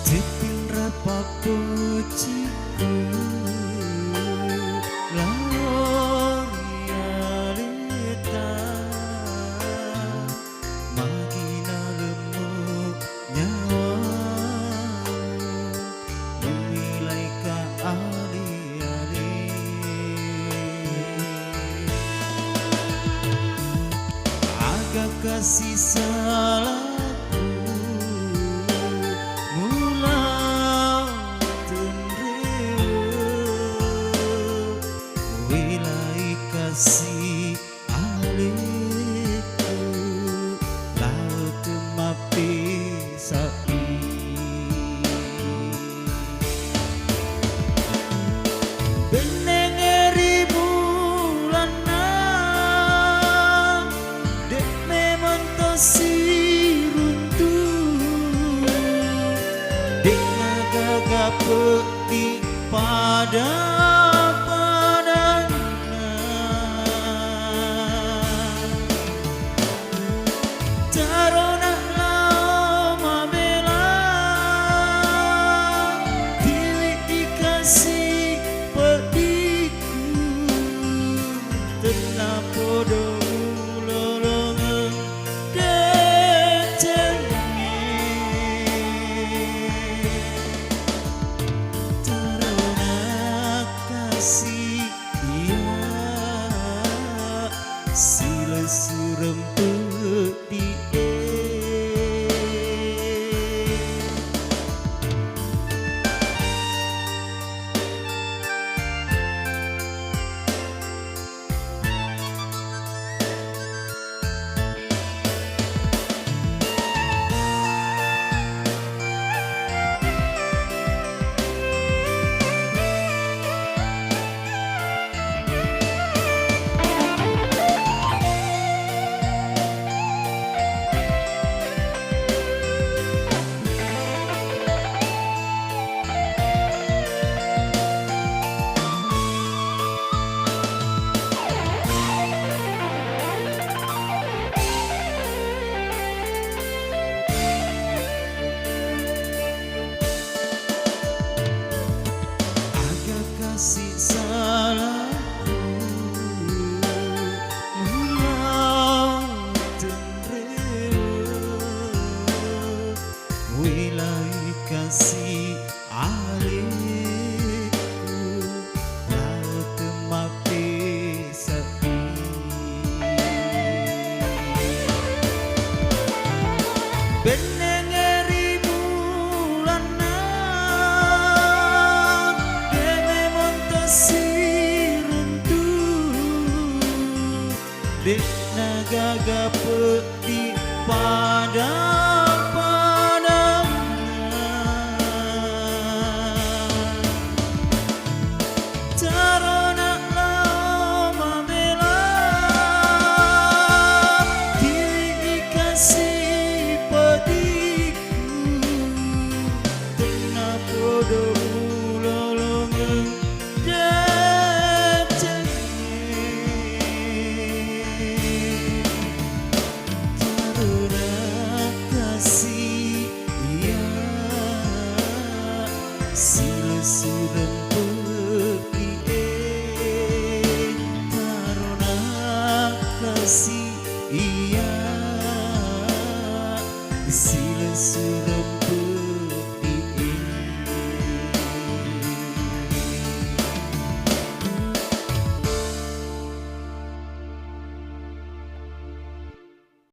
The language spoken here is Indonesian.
Jepin rapapuciku Lorialita Magina lemuk nyawa Memilai ka ali-ali Agak kasih salah si aliku laut mapi sapi benengeri bulana dek memang tosi runtuh dek naga gapeti pada sila surem peti kasih salahku ulang tenrewa wilayah kasih aliku laut mapi sapi benengeri bulana dek naga gapeti pada tarona lama bela diri kasih petiku tena podo lolongan sila surem peti tarona kasih iya sila surem